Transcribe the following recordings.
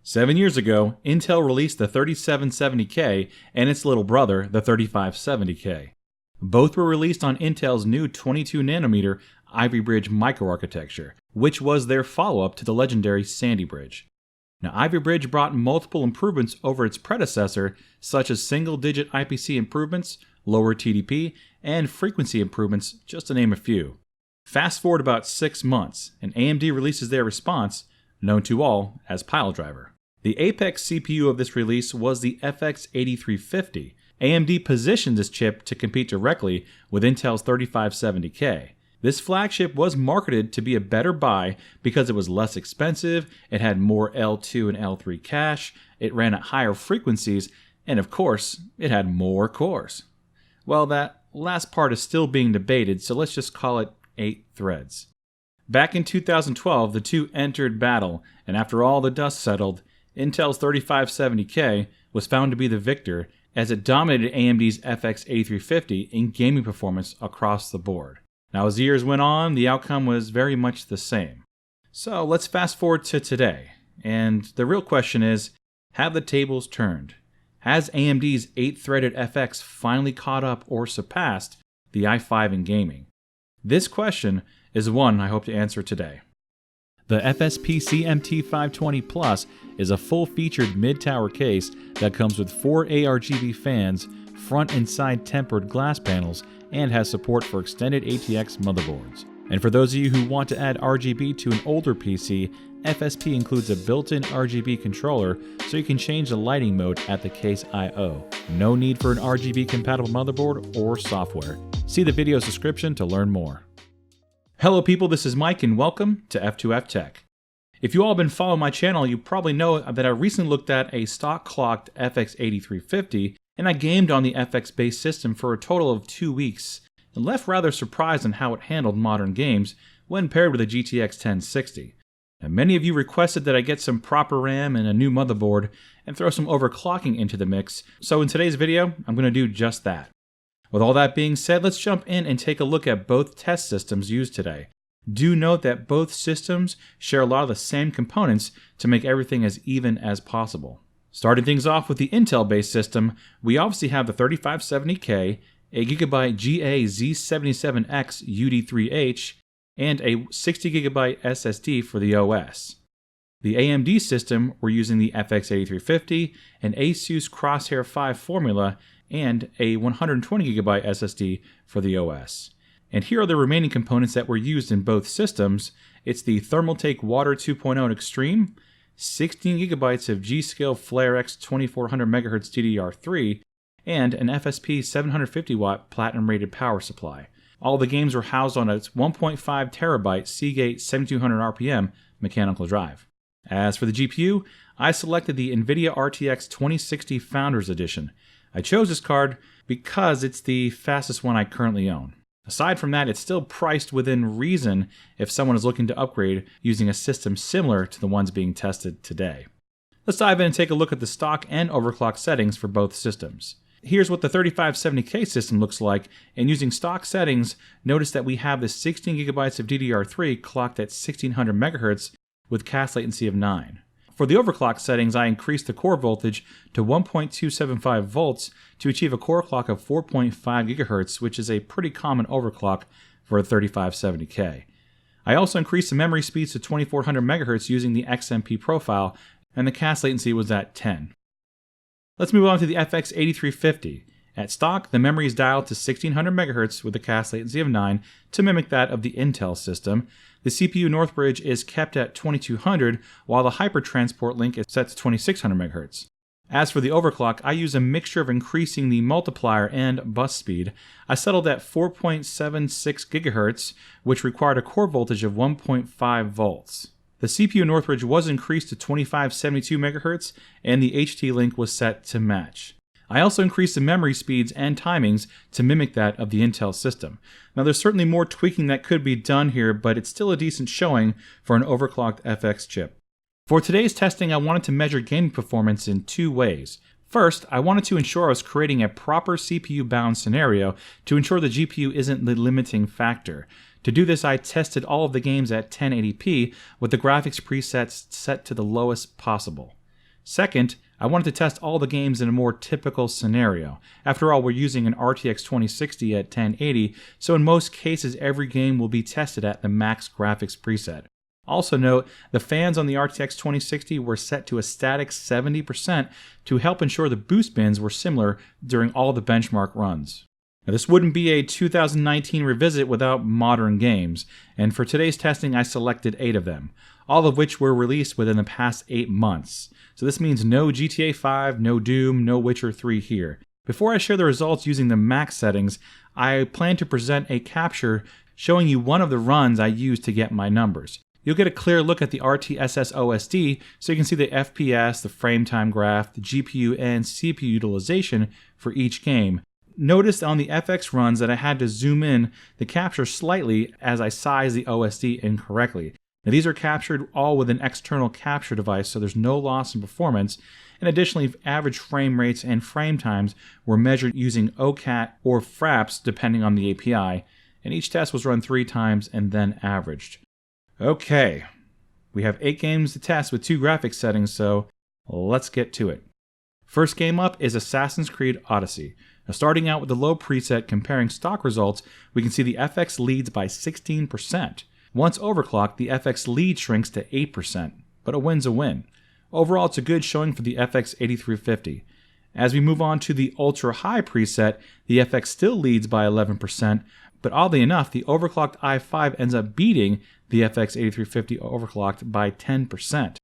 7 years ago, Intel released the 3770K and its little brother, the 3570K. Both were released on Intel's new 22nm Ivy Bridge microarchitecture, which was their follow-up to the legendary Sandy Bridge. Now, Ivy Bridge brought multiple improvements over its predecessor, such as single-digit IPC improvements, lower TDP, and frequency improvements, just to name a few. Fast forward about 6 months, and AMD releases their response, known to all as Piledriver. The apex CPU of this release was the FX8350. AMD positioned this chip to compete directly with Intel's 3570K. This flagship was marketed to be a better buy because it was less expensive, it had more L2 and L3 cache, it ran at higher frequencies, and of course, it had more cores. Well, that last part is still being debated, so let's just call it 8 threads. Back in 2012, the two entered battle, and after all the dust settled, Intel's 3570K was found to be the victor as it dominated AMD's FX8350 in gaming performance across the board. Now, as years went on, the outcome was very much the same. So let's fast forward to today, and the real question is, have the tables turned? Has AMD's 8-threaded FX finally caught up or surpassed the i5 in gaming? This question is one I hope to answer today. The FSP CMT520 Plus is a full-featured mid-tower case that comes with 4 ARGB fans, front and side tempered glass panels, and has support for extended ATX motherboards. And for those of you who want to add RGB to an older PC, FSP includes a built-in RGB controller so you can change the lighting mode at the case I/O. No need for an RGB compatible motherboard or software. See the video's description to learn more. Hello people, this is Mike and welcome to F2F Tech. If you all have been following my channel, you probably know that I recently looked at a stock clocked FX8350 and I gamed on the FX-based system for a total of 2 weeks and left rather surprised on how it handled modern games when paired with a GTX 1060. Now, many of you requested that I get some proper RAM and a new motherboard and throw some overclocking into the mix, so in today's video, I'm going to do just that. With all that being said, let's jump in and take a look at both test systems used today. Do note that both systems share a lot of the same components to make everything as even as possible. Starting things off with the Intel-based system, we obviously have the 3570K, a GB GA-Z77X UD3H, and a 60GB SSD for the OS. The AMD system, we're using the FX8350, an ASUS Crosshair 5 formula, and a 120GB SSD for the OS. And here are the remaining components that were used in both systems. It's the Thermaltake Water 2.0 Extreme, 16GB of G-Skill FlareX 2400MHz DDR3, and an FSP 750W Platinum-rated power supply. All the games were housed on its 1.5TB Seagate 7200RPM mechanical drive. As for the GPU, I selected the NVIDIA RTX 2060 Founders Edition. I chose this card because it's the fastest one I currently own. Aside from that, it's still priced within reason if someone is looking to upgrade using a system similar to the ones being tested today. Let's dive in and take a look at the stock and overclock settings for both systems. Here's what the 3570K system looks like, and using stock settings, notice that we have the 16GB of DDR3 clocked at 1600 MHz with cache latency of 9. For the overclock settings, I increased the core voltage to 1.275 volts to achieve a core clock of 4.5 GHz, which is a pretty common overclock for a 3570K. I also increased the memory speeds to 2400 MHz using the XMP profile, and the cache latency was at 10. Let's move on to the FX8350. At stock, the memory is dialed to 1600 MHz with a cache latency of 9 to mimic that of the Intel system. The CPU North Bridge is kept at 2200, while the Hypertransport link is set to 2600 MHz. As for the overclock, I use a mixture of increasing the multiplier and bus speed. I settled at 4.76 GHz, which required a core voltage of 1.5 volts. The CPU Northbridge was increased to 2572 MHz, and the HT link was set to match. I also increased the memory speeds and timings to mimic that of the Intel system. Now there's certainly more tweaking that could be done here, but it's still a decent showing for an overclocked FX chip. For today's testing, I wanted to measure gaming performance in 2 ways. First, I wanted to ensure I was creating a proper CPU-bound scenario to ensure the GPU isn't the limiting factor. To do this, I tested all of the games at 1080p with the graphics presets set to the lowest possible. Second, I wanted to test all the games in a more typical scenario. After all, we're using an RTX 2060 at 1080, so in most cases every game will be tested at the max graphics preset. Also note, the fans on the RTX 2060 were set to a static 70% to help ensure the boost bins were similar during all the benchmark runs. Now, this wouldn't be a 2019 revisit without modern games, and for today's testing I selected 8 of them, all of which were released within the past 8 months. So this means no GTA 5, no Doom, no Witcher 3 here. Before I share the results using the max settings, I plan to present a capture showing you one of the runs I used to get my numbers. You'll get a clear look at the RTSS OSD so you can see the FPS, the frame time graph, the GPU and CPU utilization for each game. Notice on the FX runs that I had to zoom in the capture slightly as I sized the OSD incorrectly. Now these are captured all with an external capture device, so there's no loss in performance, and additionally average frame rates and frame times were measured using OCAT or FRAPS depending on the API, and each test was run 3 times and then averaged. Okay, we have 8 games to test with 2 graphics settings, so let's get to it. First game up is Assassin's Creed Odyssey. Now starting out with the low preset comparing stock results, we can see the FX leads by 16%. Once overclocked, the FX lead shrinks to 8%, but a win's a win. Overall, it's a good showing for the FX 8350. As we move on to the ultra high preset, the FX still leads by 11%, but oddly enough, the overclocked i5 ends up beating the FX 8350 overclocked by 10%.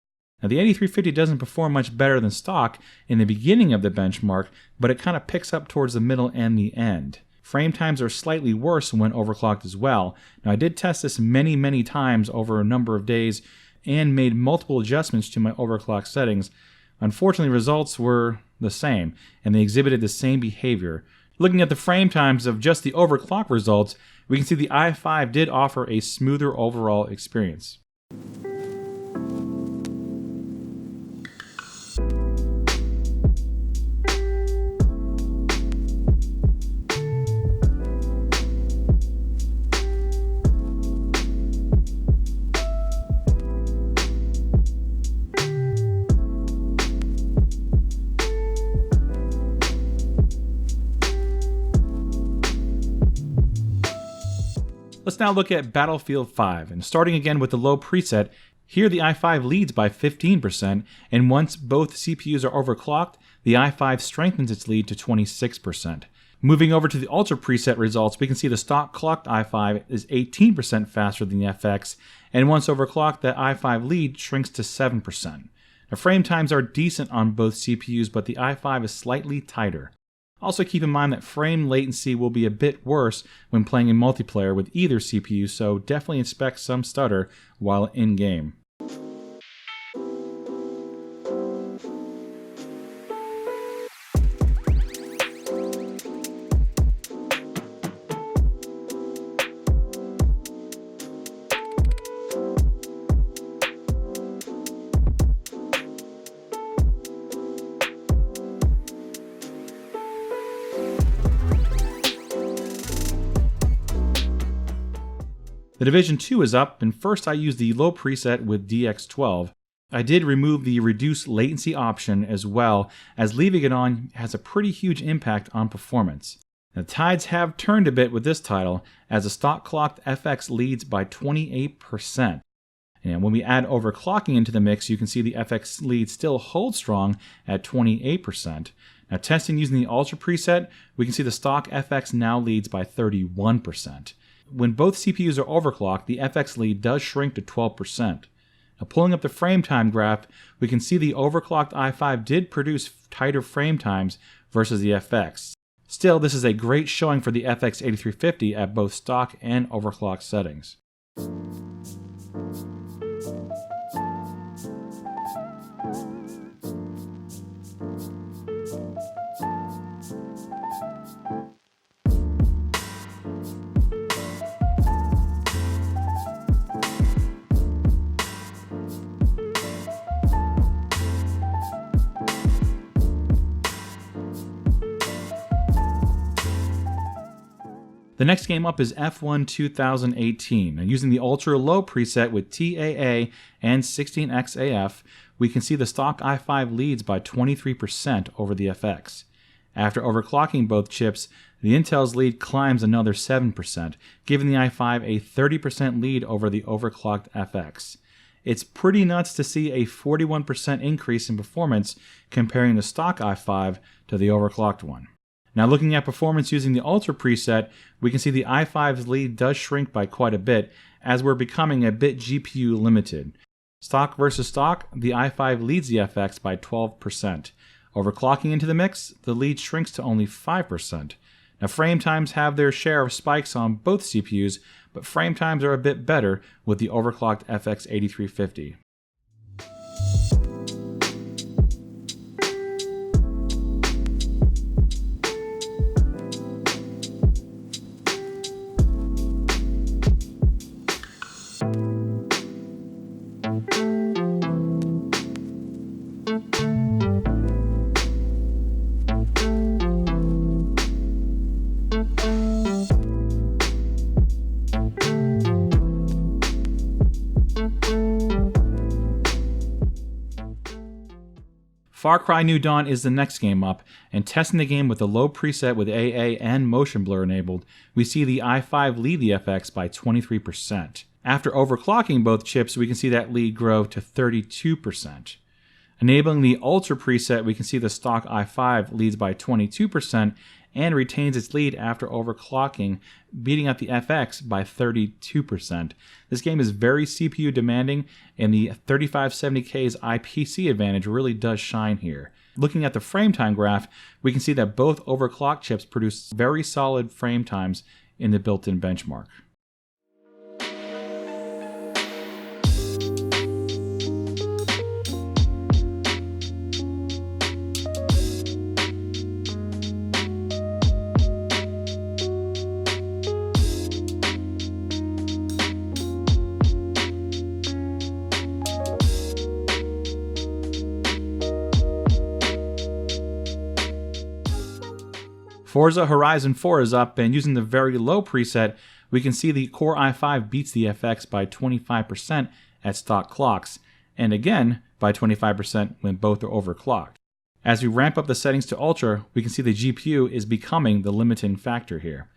Now the 8350 doesn't perform much better than stock in the beginning of the benchmark, but it kind of picks up towards the middle and the end. Frame times are slightly worse when overclocked as well. Now I did test this many times over a number of days and made multiple adjustments to my overclock settings. Unfortunately, results were the same, and they exhibited the same behavior. Looking at the frame times of just the overclock results, we can see the i5 did offer a smoother overall experience. Let's now look at Battlefield 5, and starting again with the low preset, here the i5 leads by 15%, and once both CPUs are overclocked, the i5 strengthens its lead to 26%. Moving over to the ultra preset results, we can see the stock clocked i5 is 18% faster than the FX, and once overclocked, the i5 lead shrinks to 7%. Now, frame times are decent on both CPUs, but the i5 is slightly tighter. Also keep in mind that frame latency will be a bit worse when playing in multiplayer with either CPU, so definitely expect some stutter while in-game. The Division 2 is up, and first I used the low preset with DX12. I did remove the reduced latency option as well, as leaving it on has a pretty huge impact on performance. The tides have turned a bit with this title, as the stock clocked FX leads by 28%. And when we add overclocking into the mix, you can see the FX lead still holds strong at 28%. Now testing using the Ultra preset, we can see the stock FX now leads by 31%. When both CPUs are overclocked, the FX lead does shrink to 12%. Now pulling up the frame time graph, we can see the overclocked i5 did produce tighter frame times versus the FX. Still, this is a great showing for the FX 8350 at both stock and overclock settings. The next game up is F1 2018. Now, using the ultra low preset with TAA and 16xAF, we can see the stock i5 leads by 23% over the FX. After overclocking both chips, the Intel's lead climbs another 7%, giving the i5 a 30% lead over the overclocked FX. It's pretty nuts to see a 41% increase in performance comparing the stock i5 to the overclocked one. Now looking at performance using the Ultra preset, we can see the i5's lead does shrink by quite a bit as we're becoming a bit GPU limited. Stock versus stock, the i5 leads the FX by 12%. Overclocking into the mix, the lead shrinks to only 5%. Now frame times have their share of spikes on both CPUs, but frame times are a bit better with the overclocked FX 8350. Far Cry New Dawn is the next game up, and testing the game with the low preset with AA and motion blur enabled, we see the i5 lead the FX by 23%. After overclocking both chips, we can see that lead grow to 32%. Enabling the Ultra preset, we can see the stock i5 leads by 22% and retains its lead after overclocking, beating out the FX by 32%. This game is very CPU demanding, and the 3570K's IPC advantage really does shine here. Looking at the frame time graph, we can see that both overclocked chips produce very solid frame times in the built-in benchmark. Forza Horizon 4 is up, and using the very low preset, we can see the Core i5 beats the FX by 25% at stock clocks, and again by 25% when both are overclocked. As we ramp up the settings to Ultra, we can see the GPU is becoming the limiting factor here.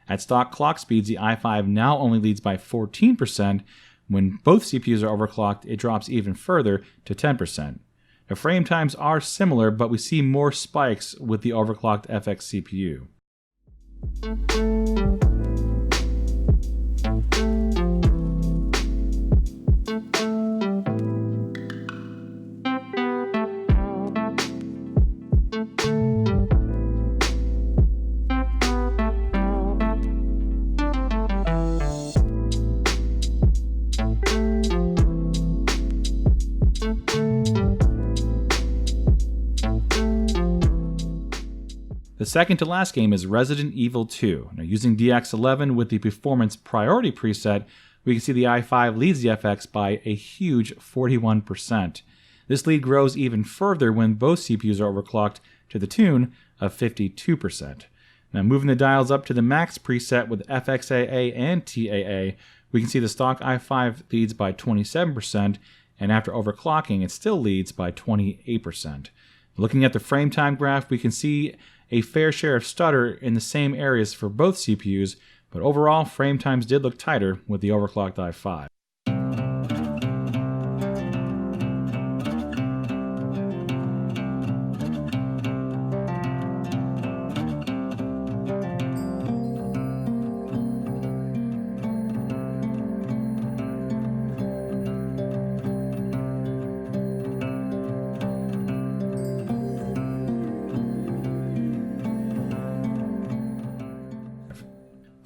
At stock clock speeds, the i5 now only leads by 14%. When both CPUs are overclocked, it drops even further to 10%. The frame times are similar, but we see more spikes with the overclocked FX CPU. The second to last game is Resident Evil 2. Now, using DX11 with the Performance Priority preset, we can see the i5 leads the FX by a huge 41%. This lead grows even further when both CPUs are overclocked to the tune of 52%. Now, moving the dials up to the max preset with FXAA and TAA, we can see the stock i5 leads by 27%, and after overclocking, it still leads by 28%. Looking at the frame time graph, we can see a fair share of stutter in the same areas for both CPUs, but overall, frame times did look tighter with the overclocked i5.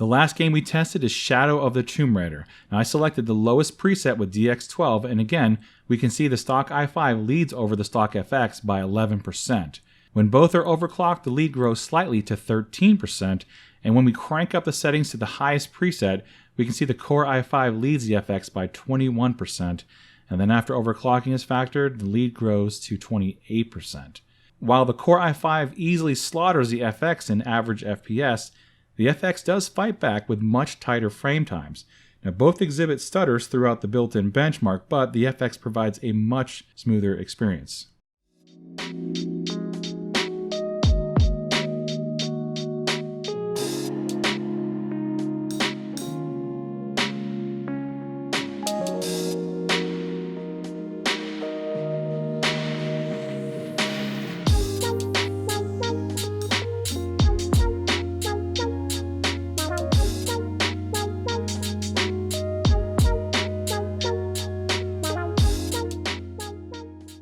The last game we tested is Shadow of the Tomb Raider. Now I selected the lowest preset with DX12, and again, we can see the stock i5 leads over the stock FX by 11%. When both are overclocked, the lead grows slightly to 13%, and when we crank up the settings to the highest preset, we can see the Core i5 leads the FX by 21%, and then after overclocking is factored, the lead grows to 28%. While the Core i5 easily slaughters the FX in average FPS, the FX does fight back with much tighter frame times. Now, both exhibit stutters throughout the built-in benchmark, but the FX provides a much smoother experience.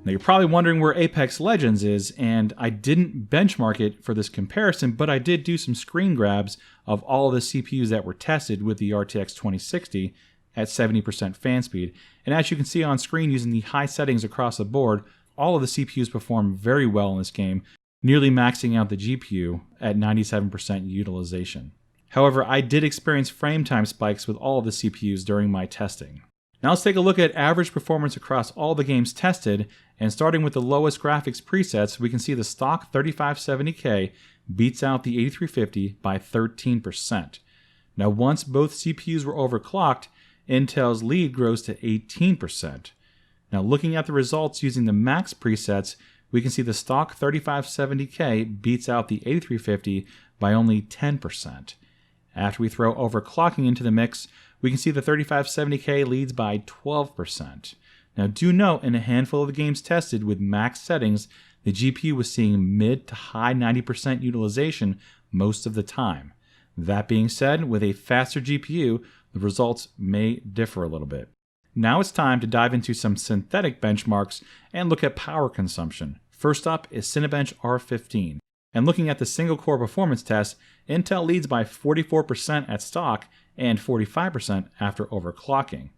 Now you're probably wondering where Apex Legends is, and I didn't benchmark it for this comparison, but I did do some screen grabs of all of the CPUs that were tested with the RTX 2060 at 70% fan speed. And as you can see on screen using the high settings across the board, all of the CPUs perform very well in this game, nearly maxing out the GPU at 97% utilization. However, I did experience frame time spikes with all of the CPUs during my testing. Now let's take a look at average performance across all the games tested, and starting with the lowest graphics presets, we can see the stock 3570K beats out the 8350 by 13%. Now once both CPUs were overclocked, Intel's lead grows to 18%. Now looking at the results using the max presets, we can see the stock 3570K beats out the 8350 by only 10%. After we throw overclocking into the mix, we can see the 3570K leads by 12%. Now do note, in a handful of the games tested with max settings, the GPU was seeing mid to high 90% utilization most of the time. That being said, with a faster GPU, the results may differ a little bit. Now it's time to dive into some synthetic benchmarks and look at power consumption. First up is Cinebench R15. And looking at the single core performance test, Intel leads by 44% at stock and 45% after overclocking.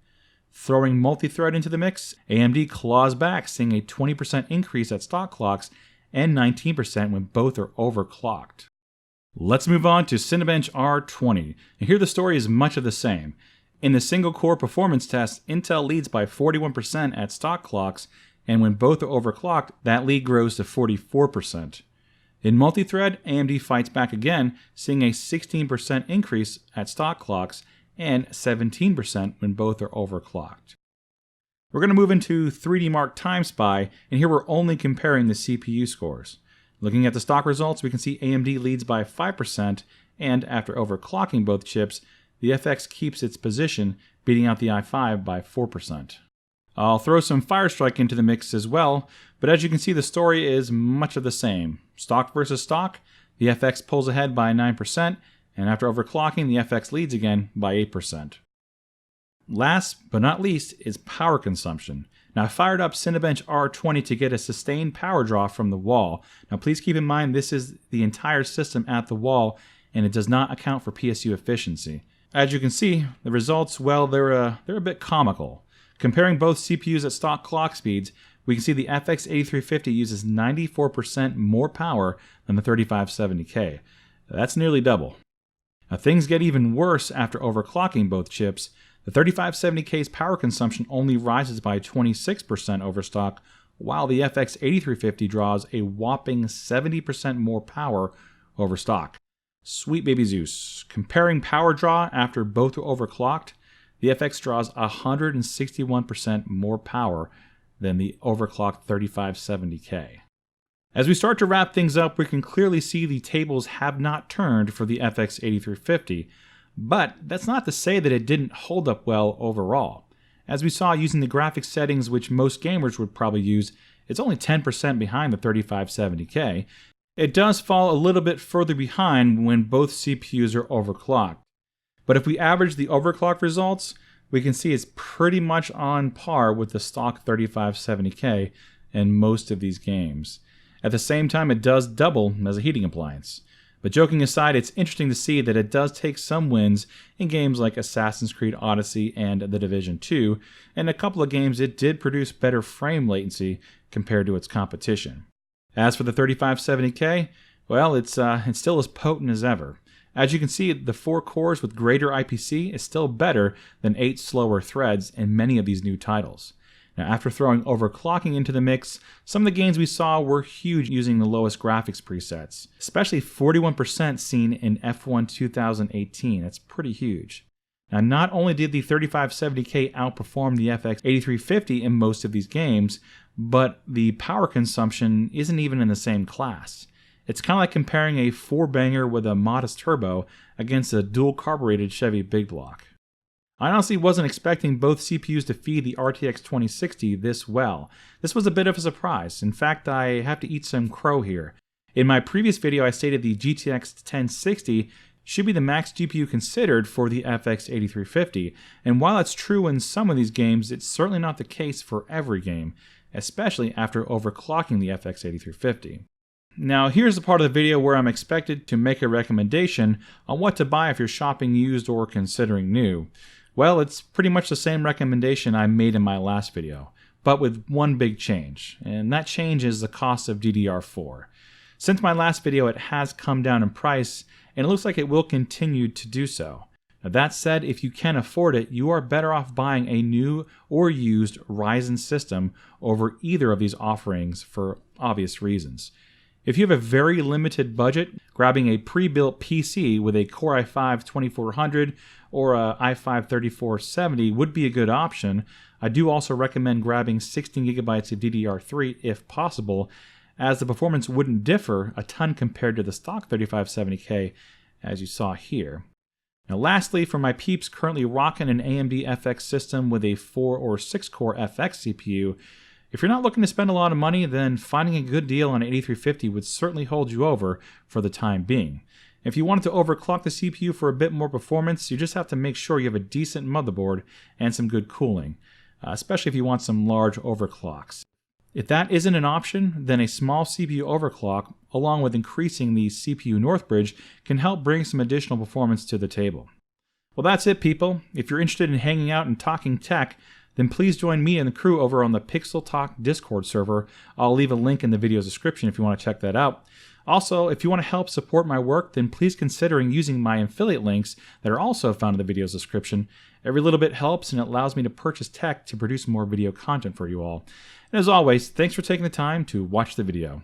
Throwing multi-thread into the mix, AMD claws back, seeing a 20% increase at stock clocks and 19% when both are overclocked. Let's move on to Cinebench R20, and here the story is much of the same. In the single core performance test, Intel leads by 41% at stock clocks, and when both are overclocked, that lead grows to 44%. In multi-thread, AMD fights back again, seeing a 16% increase at stock clocks and 17% when both are overclocked. We're going to move into 3D Mark Time Spy, and here we're only comparing the CPU scores. Looking at the stock results, we can see AMD leads by 5%, and after overclocking both chips, the FX keeps its position, beating out the i5 by 4%. I'll throw some Firestrike into the mix as well, but as you can see, the story is much of the same. Stock versus stock, the FX pulls ahead by 9%, and after overclocking, the FX leads again by 8%. Last but not least is power consumption. Now I fired up Cinebench R20 to get a sustained power draw from the wall. Now please keep in mind this is the entire system at the wall, and it does not account for PSU efficiency. As you can see, the results, well, they're a bit comical. Comparing both CPUs at stock clock speeds, we can see the FX 8350 uses 94% more power than the 3570K. That's nearly double. Now things get even worse after overclocking both chips. The 3570K's power consumption only rises by 26% over stock, while the FX 8350 draws a whopping 70% more power over stock. Sweet baby Zeus. Comparing power draw after both are overclocked, the FX draws 161% more power than the overclocked 3570K. As we start to wrap things up, we can clearly see the tables have not turned for the FX 8350, but that's not to say that it didn't hold up well overall. As we saw using the graphics settings which most gamers would probably use, it's only 10% behind the 3570K. It does fall a little bit further behind when both CPUs are overclocked. But if we average the overclock results, we can see it's pretty much on par with the stock 3570K in most of these games. At the same time, it does double as a heating appliance. But joking aside, it's interesting to see that it does take some wins in games like Assassin's Creed Odyssey and The Division 2, and a couple of games it did produce better frame latency compared to its competition. As for the 3570K, well, it's still as potent as ever. As you can see, the 4 cores with greater IPC is still better than 8 slower threads in many of these new titles. Now, after throwing overclocking into the mix, some of the gains we saw were huge using the lowest graphics presets, especially 41% seen in F1 2018. That's pretty huge. Now, not only did the 3570K outperform the FX 8350 in most of these games, but the power consumption isn't even in the same class. It's kind of like comparing a 4-banger with a modest turbo against a dual-carbureted Chevy big block. I honestly wasn't expecting both CPUs to feed the RTX 2060 this well. This was a bit of a surprise. In fact, I have to eat some crow here. In my previous video, I stated the GTX 1060 should be the max GPU considered for the FX 8350, and while that's true in some of these games, it's certainly not the case for every game, especially after overclocking the FX 8350. Now, here's the part of the video where I'm expected to make a recommendation on what to buy if you're shopping used or considering new. Well, it's pretty much the same recommendation I made in my last video, but with one big change, and that change is the cost of DDR4. Since my last video, it has come down in price, and it looks like it will continue to do so. Now, that said, if you can afford it, you are better off buying a new or used Ryzen system over either of these offerings for obvious reasons. If you have a very limited budget, grabbing a pre-built PC with a Core i5-2400 or a i5-3470 would be a good option. I do also recommend grabbing 16GB of DDR3 if possible, as the performance wouldn't differ a ton compared to the stock 3570K as you saw here. Now lastly, for my peeps currently rocking an AMD FX system with a 4 or 6 core FX CPU, if you're not looking to spend a lot of money, then finding a good deal on an 8350 would certainly hold you over for the time being. If you wanted to overclock the CPU for a bit more performance, you just have to make sure you have a decent motherboard and some good cooling, especially if you want some large overclocks. If that isn't an option, then a small CPU overclock, along with increasing the CPU North Bridge, can help bring some additional performance to the table. Well, that's it, people. If you're interested in hanging out and talking tech, then please join me and the crew over on the Pixel Talk Discord server. I'll leave a link in the video's description if you want to check that out. Also, if you want to help support my work, then please consider using my affiliate links that are also found in the video's description. Every little bit helps, and it allows me to purchase tech to produce more video content for you all. And as always, thanks for taking the time to watch the video.